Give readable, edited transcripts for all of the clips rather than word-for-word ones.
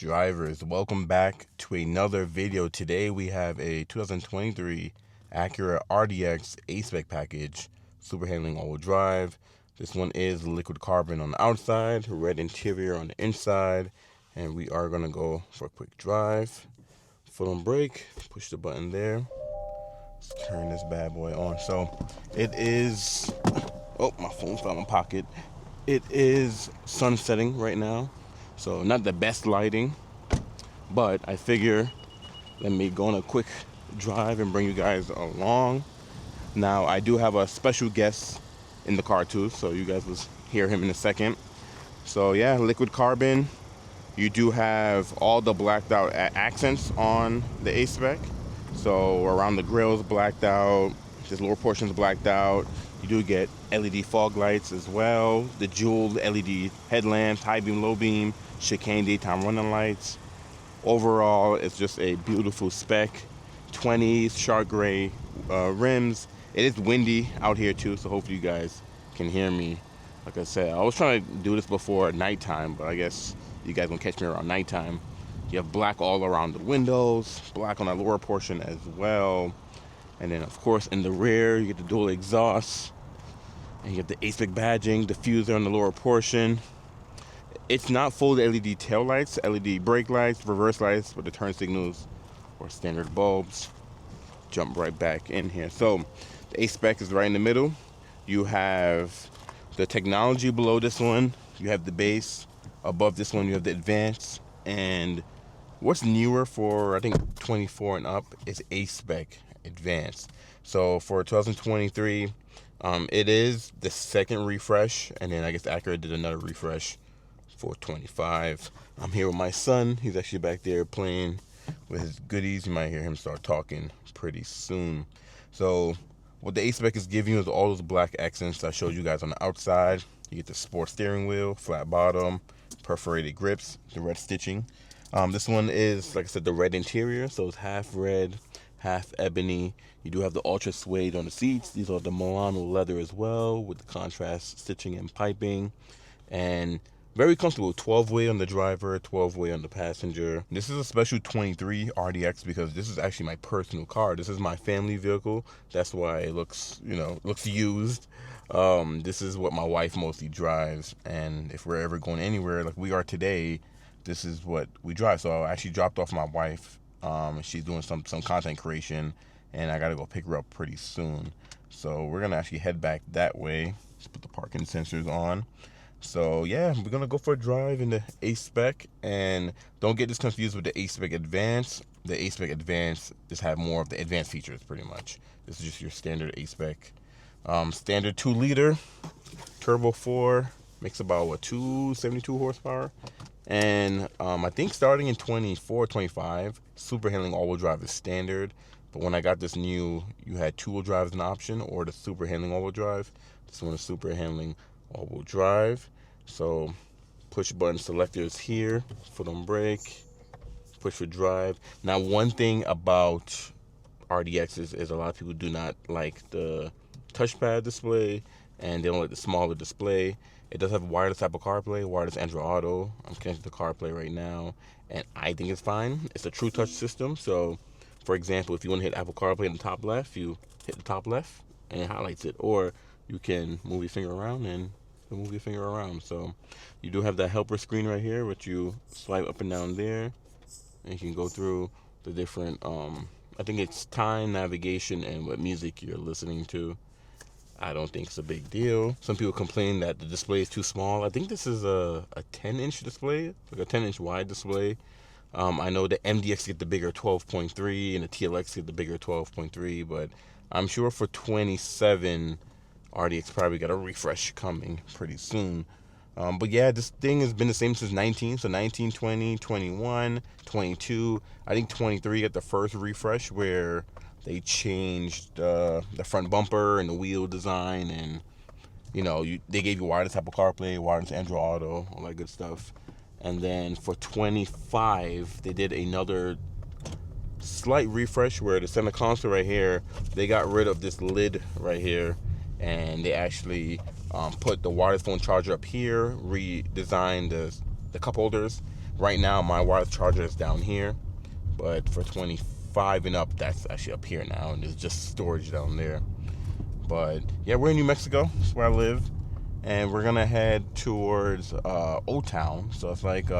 Drivers, welcome back to another video. Today we have a 2023 Acura RDX A-Spec package, super handling all-wheel drive. This one is liquid carbon on the outside, red interior on the inside, and we are going to go for a quick drive. Foot on brake, push the button there. Let's turn this bad boy on. So it is, oh, my phone fell in my pocket. It is sun setting right now, so not the best lighting, but I figure let me go on a quick drive and bring you guys along. Now I do have a special guest in the car too, so you guys will hear him in a second. So yeah, liquid carbon. You do have all the blacked out accents on the A-Spec. So around the grills blacked out, this lower portion's blacked out. You do get LED fog lights as well, the jeweled LED headlamps, high beam, low beam, chicane daytime running lights. Overall, it's just a beautiful spec. 20s shark gray rims. It is windy out here too, so hopefully you guys can hear me. Like I said, I was trying to do this before nighttime, but I guess you guys won't catch me around nighttime. You have black all around the windows, black on the lower portion as well. And then of course in the rear, you get the dual exhaust. And you get the A-Spec badging, diffuser on the lower portion. It's not full LED tail lights, LED brake lights, reverse lights, but the turn signals or standard bulbs. Jump right back in here. So the A-Spec is right in the middle. You have the technology below this one. You have the base. Above this one, you have the advanced. And what's newer for, I think, 24 and up is A-Spec advanced. So for 2023, it is the second refresh. And then I guess Acura did another refresh for 25. I'm here with my son. He's actually back there playing with his goodies. You might hear him start talking pretty soon. So what the A-Spec is giving you is all those black accents I showed you guys on the outside. You get the sports steering wheel, flat bottom, perforated grips, the red stitching. This one is, like I said, the red interior, so it's half red, half ebony. You do have the ultra suede on the seats. These are the Milano leather as well, with the contrast stitching and piping. And very comfortable, 12-way on the driver, 12-way on the passenger. This is a special 23 RDX because this is actually my personal car. This is my family vehicle. That's why it looks, looks used. This is what my wife mostly drives. And if we're ever going anywhere like we are today, this is what we drive. So I actually dropped off my wife. She's doing some content creation, and I got to go pick her up pretty soon. So we're going to actually head back that way. Let's put the parking sensors on. So yeah, we're gonna go for a drive in the A-Spec, and don't get this confused with the A-Spec Advance. The A-Spec Advance just have more of the advanced features pretty much. This is just your standard A-Spec. Standard 2-liter, turbo 4, makes about what, 272 horsepower. And I think starting in 24, 25, super handling all-wheel drive is standard. But when I got this new, you had 2-wheel drive as an option, or the super handling all-wheel drive. This one is super handling all-wheel drive. So push button selectors here, foot on brake, push for drive. Now one thing about RDXs is a lot of people do not like the touchpad display, and they don't like the smaller display. It does have wireless Apple CarPlay, wireless Android Auto. I'm connected to CarPlay right now, and I think it's fine. It's a true touch system. So for example, if you want to hit Apple CarPlay in the top left, you hit the top left and it highlights it, or you can move your finger around and move your finger around. So you do have that helper screen right here, which you swipe up and down there, and you can go through the different I think it's time, navigation, and what music you're listening to. I don't think it's a big deal. Some people complain that the display is too small. I think this is a 10-inch display, like a 10-inch wide display. I know the MDX get the bigger 12.3 and the TLX get the bigger 12.3, but I'm sure for 27 RDX probably got a refresh coming pretty soon. But yeah, this thing has been the same since 19. So 19, 20, 21, 22. I think 23 got the first refresh where they changed the front bumper and the wheel design, and they gave you wireless Apple CarPlay, wireless Android Auto, all that good stuff. And then for 25, they did another slight refresh where the center console right here, they got rid of this lid right here, and they actually put the wireless phone charger up here, redesigned the cup holders, Right now, my wireless charger is down here, but for 25 and up, that's actually up here now, and there's just storage down there. But yeah, we're in New Mexico. That's where I live, and we're gonna head towards Old Town. So it's like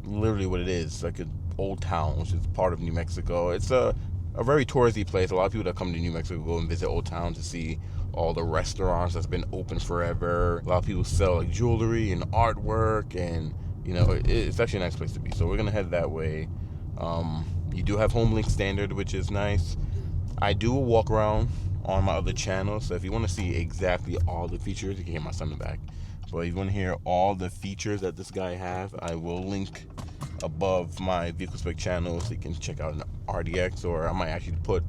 literally what it is, like an old town, which is part of New Mexico. It's a very touristy place. A lot of people that come to New Mexico go and visit Old Town to see all the restaurants that's been open forever. A lot of people sell like jewelry and artwork, and you know, it's actually a nice place to be. So we're gonna head that way. You do have home link standard, which is nice. I do a walk around on my other channel, so if you want to see exactly all the features, you can hear my son in the back. But if you want to hear all the features that this guy have, I will link above my vehicle spec channel, so you can check out an RDX, or I might actually put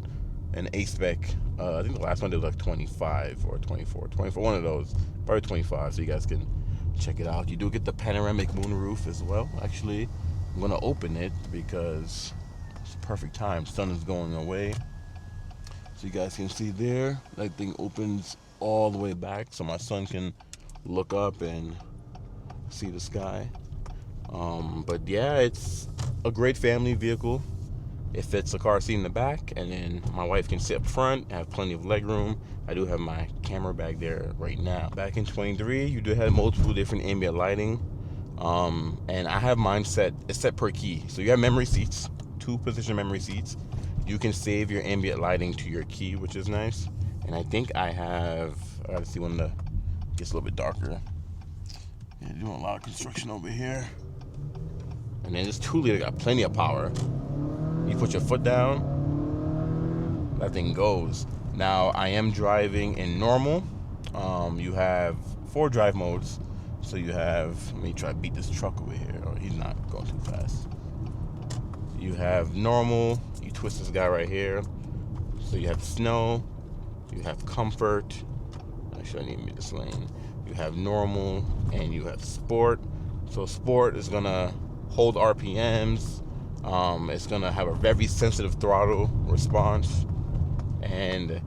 an A-Spec. I think the last one did like 25 or 24, one of those, probably 25, so you guys can check it out. You do get the panoramic moonroof as well. Actually, I'm gonna open it because it's perfect time. Sun is going away, so you guys can see there, that thing opens all the way back, so my son can look up and see the sky. But yeah, it's a great family vehicle. It fits a car seat in the back, and then my wife can sit up front, have plenty of leg room. I do have my camera bag there right now. Back in 23, you do have multiple different ambient lighting. And I have mine set, it's set per key. So you have memory seats, 2-position memory seats. You can save your ambient lighting to your key, which is nice. And I think I gotta see when the gets a little bit darker. Yeah, doing a lot of construction over here. And then this 2-liter got plenty of power. You put your foot down, that thing goes. Now, I am driving in normal. You have 4 drive modes. So you have, let me try to beat this truck over here. Oh, he's not going too fast. You have normal, you twist this guy right here. So you have snow, you have comfort. Actually, I need to meet this lane. You have normal, and you have sport. So sport is gonna hold RPMs. It's gonna have a very sensitive throttle response, and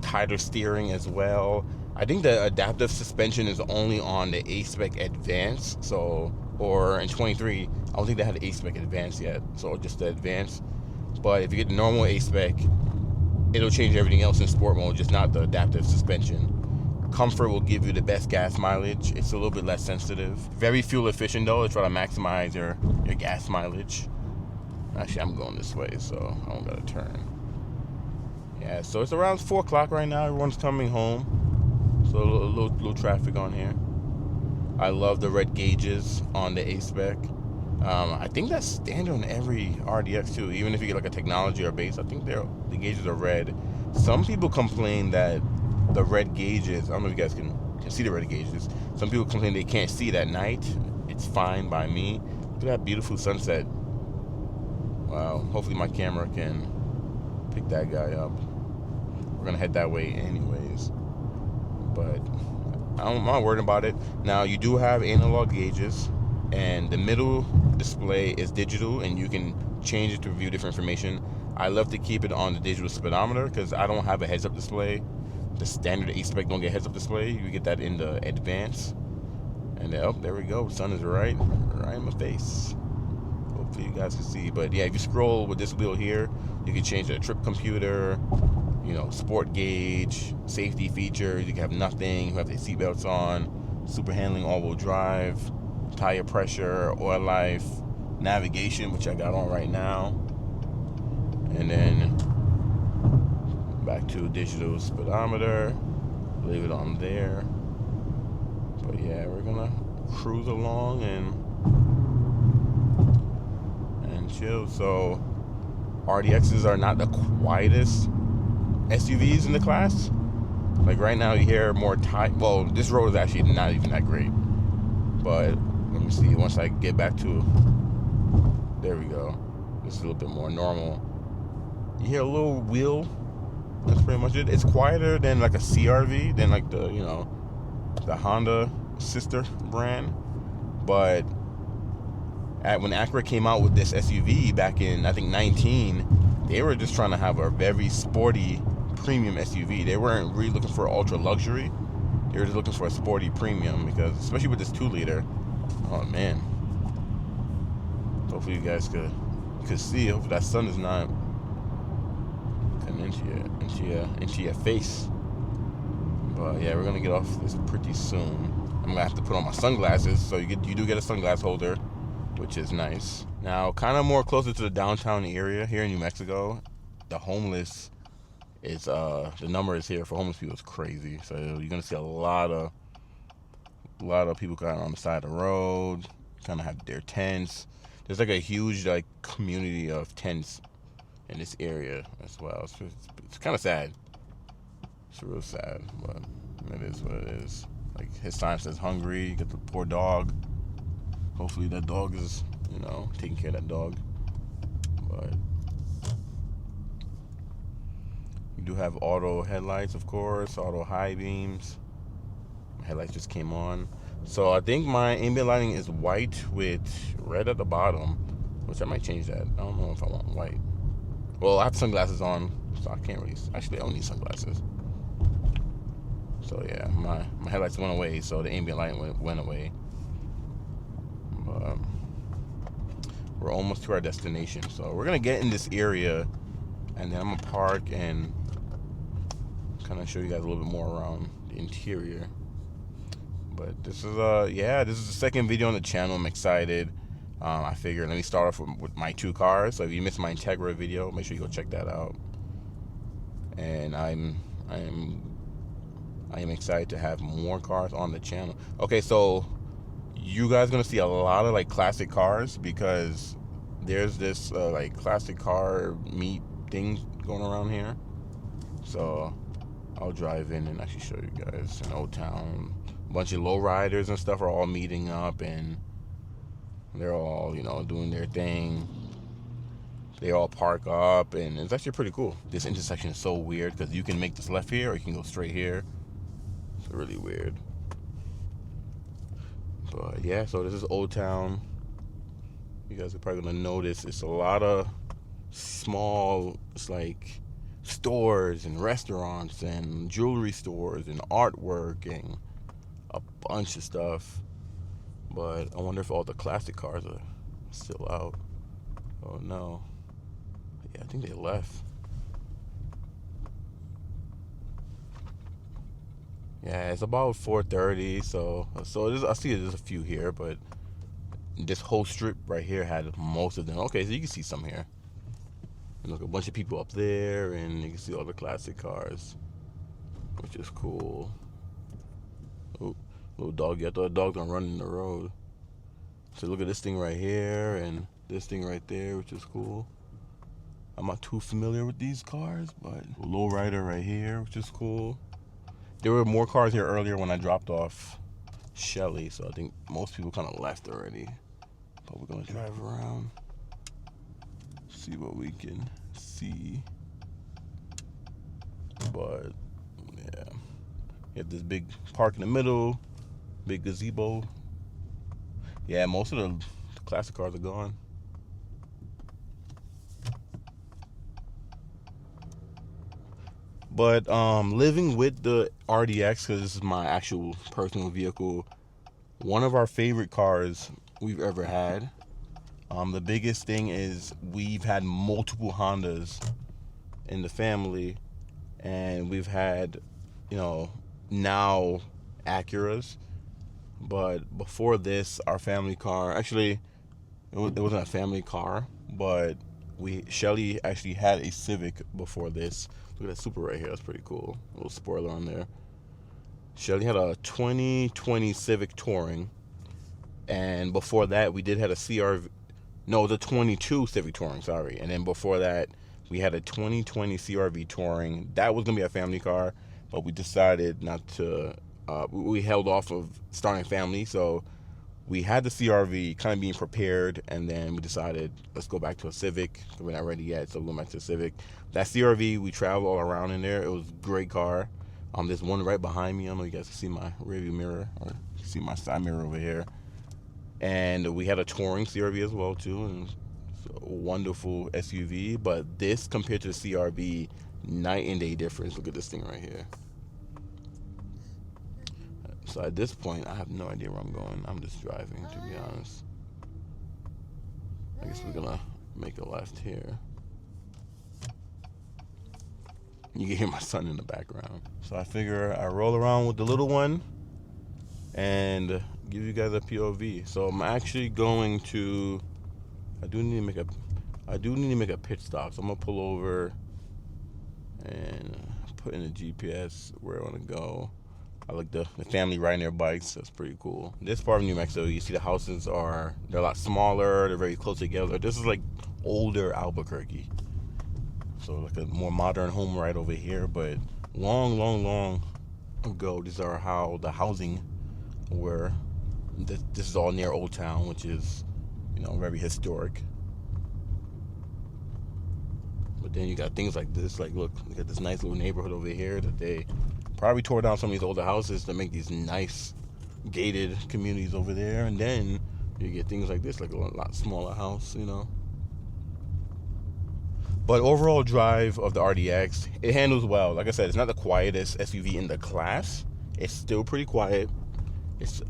tighter steering as well. I think the adaptive suspension is only on the A-Spec Advance, so, or in 23, I don't think they had the A-Spec Advance yet, so just the Advance. But if you get the normal A-Spec, it'll change everything else in sport mode, just not the adaptive suspension. Comfort will give you the best gas mileage. It's a little bit less sensitive. Very fuel efficient though, to try to maximize your gas mileage. Actually, I'm going this way, so I don't gotta turn. Yeah, so it's around 4 o'clock right now. Everyone's coming home. So a little traffic on here. I love the red gauges on the A-Spec. I think that's standard on every RDX too. Even if you get like a technology or base, I think the gauges are red. Some people complain that the red gauges, I don't know if you guys can see the red gauges. Some people complain they can't see it at night. It's fine by me. Look at that beautiful sunset. Wow, hopefully my camera can pick that guy up. We're gonna head that way anyways. But I'm not worried about it. Now, you do have analog gauges, and the middle display is digital, and you can change it to view different information. I love to keep it on the digital speedometer because I don't have a heads-up display. The standard A-Spec don't get heads-up display. You get that in the Advance. And oh, there we go. Sun is right in my face. Hopefully you guys can see. But yeah, if you scroll with this wheel here, you can change the trip computer, you know, sport gauge, safety features. You can have nothing. You have the seatbelts on, super handling, all-wheel drive, tire pressure, oil life, navigation, which I got on right now, and then back to digital speedometer. Leave it on there. But yeah, we're gonna cruise along and chill. So RDXs are not the quietest SUVs in the class. Like right now, you hear more tight. Well, this road is actually not even that great. But let me see. Once I get back to, there we go. This is a little bit more normal. You hear a little wheel. That's pretty much it. It's quieter than like a CR-V, than like the, you know, the Honda sister brand. But when Acura came out with this SUV back in, I think, 19, they were just trying to have a very sporty premium SUV. They weren't really looking for ultra luxury. They were just looking for a sporty premium, because especially with this 2-liter, oh man, Hopefully you guys could see. Hopefully that sun is not coming into your face. But yeah, we're gonna get off this pretty soon. I'm gonna have to put on my sunglasses, so you do get a sunglass holder, which is nice. Now, kind of more closer to the downtown area here in New Mexico, the homeless is the numbers here for homeless people is crazy. So you're gonna see a lot of people kind of on the side of the road, kind of have their tents. There's like a huge like community of tents in this area as well. It's kind of sad. It's real sad, but it is what it is. Like his sign says hungry. You get the poor dog. Hopefully that dog is, taking care of that dog. But you do have auto headlights, of course, auto high beams. My headlights just came on. So I think my ambient lighting is white with red at the bottom, which I might change that. I don't know if I want white. Well, I have sunglasses on, so I can't really. Actually, I don't need sunglasses. So yeah, my headlights went away, so the ambient light went away. But we're almost to our destination, so we're gonna get in this area, and then I'm gonna park and kind of show you guys a little bit more around the interior. But this is this is the second video on the channel. I'm excited. I figured let me start off with my two cars. So if you missed my Integra video, make sure you go check that out. And I am excited to have more cars on the channel. Okay, so you guys gonna see a lot of like classic cars because there's this like classic car meet thing going around here. So I'll drive in and actually show you guys in Old Town. A bunch of lowriders and stuff are all meeting up, and they're all doing their thing. They all park up, and it's actually pretty cool. This intersection is so weird because you can make this left here or you can go straight here. It's really weird. But yeah, so this is Old Town. You guys are probably gonna notice it's a lot of small, it's like stores and restaurants and jewelry stores and artwork and a bunch of stuff. But I wonder if all the classic cars are still out. Oh no. Yeah, I think they left. Yeah, it's about 4:30, so I see there's a few here, but this whole strip right here had most of them. Okay, so you can see some here. And look, a bunch of people up there, and you can see all the classic cars, which is cool. Oh, little doggy. I thought a dog gonna run in the road. So look at this thing right here, and this thing right there, which is cool. I'm not too familiar with these cars, but lowrider right here, which is cool. There were more cars here earlier when I dropped off Shelly, so I think most people kind of left already. But we're gonna drive around, see what we can see. But yeah, you have this big park in the middle, big gazebo. Yeah, most of the classic cars are gone. But living with the RDX, because this is my actual personal vehicle, one of our favorite cars we've ever had. The biggest thing is we've had multiple Hondas in the family, and we've had, now Acuras. But before this, our family car, actually, it wasn't a family car, but Shelly actually had a Civic before this. Look at that Super right here. That's pretty cool. A little spoiler on there. Shelly had a 2020 Civic Touring. And before that, we did have a the 22 Civic Touring, sorry. And then before that, we had a 2020 CRV Touring. That was going to be a family car, but we decided not to. We held off of starting a family, so we had the CRV kind of being prepared, and then we decided let's go back to a Civic. We're not ready yet, so we're going back to a Civic. That CRV, we traveled all around in there. It was a great car. There's one right behind me. I don't know if you guys can see my rearview mirror or see my side mirror over here. And we had a Touring CRV as well too, and it's a wonderful SUV. But this compared to the CRV, night and day difference. Look at this thing right here. So at this point, I have no idea where I'm going. I'm just driving, to be honest. I guess we're gonna make a left here. You can hear my son in the background. So I figure I roll around with the little one and give you guys a POV. So I'm actually going to, I do need to make a pit stop. So I'm gonna pull over and put in the GPS where I wanna go. I like the family riding their bikes. That's pretty cool. This part of New Mexico, you see the houses they're a lot smaller. They're very close together. This is like older Albuquerque. So like a more modern home right over here. But long ago, these are how the housing were. This is all near Old Town, which is, you know, very historic. But then you got things like this. Like, look at this nice little neighborhood over here that they probably tore down some of these older houses to make these nice gated communities over there. And then you get things like this, like a lot smaller house, you know. But overall drive of the RDX, it handles well. Like I said, it's not the quietest SUV in the class. It's still pretty quiet. It's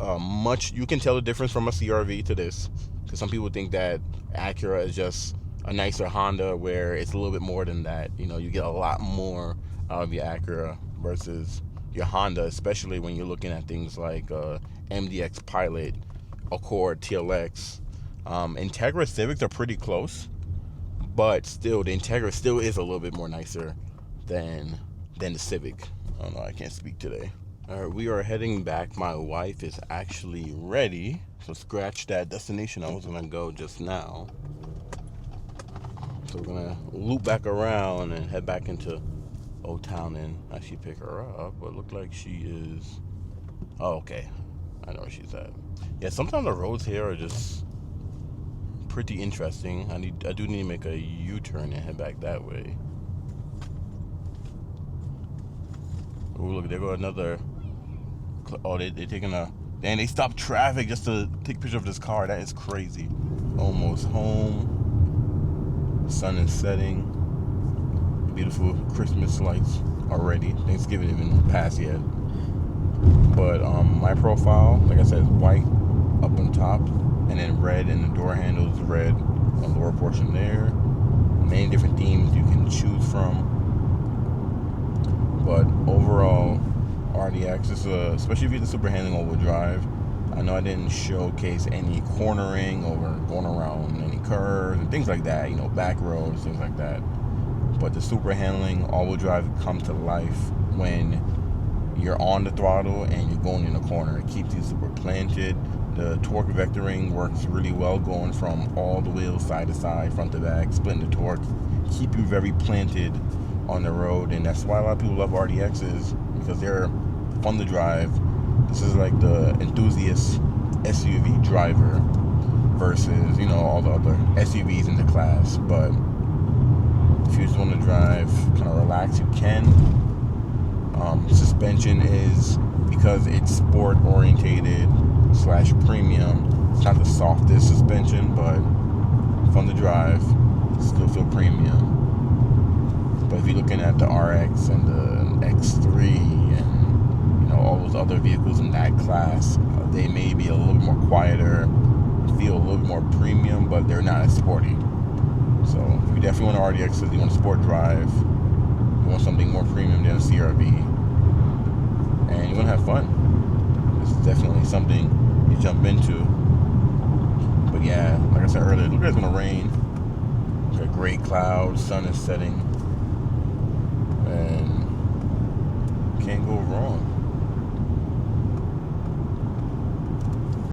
you can tell the difference from a CRV to this. Because some people think that Acura is just a nicer Honda, where it's a little bit more than that. You know, you get a lot more out of your Acura versus your Honda, especially when you're looking at things like MDX Pilot, Accord TLX. Integra Civics are pretty close, but still, the Integra still is a little bit more nicer than the Civic. I don't know, I can't speak today. All right, we are heading back. My wife is actually ready, so scratch that destination I was gonna go just now. So we're gonna loop back around and head back into Old Town and actually pick her up. But it looked like she is, oh, okay, I know where she's at. Yeah, sometimes the roads here are just pretty interesting. I do need to make a U-turn and head back that way. Oh, look, there go another. Oh, they're taking a, and they stopped traffic just to take a picture of this car. That is crazy. Almost home. The sun is setting. Beautiful Christmas lights already. Thanksgiving even passed yet. But my profile, like I said, is white up on top, and then red in the door handles, red on the lower portion there. Many different themes you can choose from. But overall, RDX is especially if you're the super handling all-wheel drive. I know I didn't showcase any cornering or going around any curves and things like that, you know, back roads, things like that. But the super handling all-wheel drive comes to life when you're on the throttle and you're going in the corner. It keeps you super planted. The torque vectoring works really well, going from all the wheels side to side, front to back, splitting the torque, keep you very planted on the road. And that's why a lot of people love RDXs, because they're fun to drive. This is like the enthusiast SUV driver versus, you know, all the other SUVs in the class. But if you just want to drive, kind of relax, you can. Suspension is, because it's sport orientated / premium, it's not the softest suspension, but fun to drive, still feel premium. But if you're looking at the RX and the X3 and, you know, all those other vehicles in that class, they may be a little bit more quieter, feel a little bit more premium, but they're not as sporty. So if you definitely want an RDX, you want a sport drive, you want something more premium than a CRV, and you want to have fun, this is definitely something you jump into. But yeah, like I said earlier, it looks like it's going to rain. Got gray clouds, sun is setting, and can't go wrong.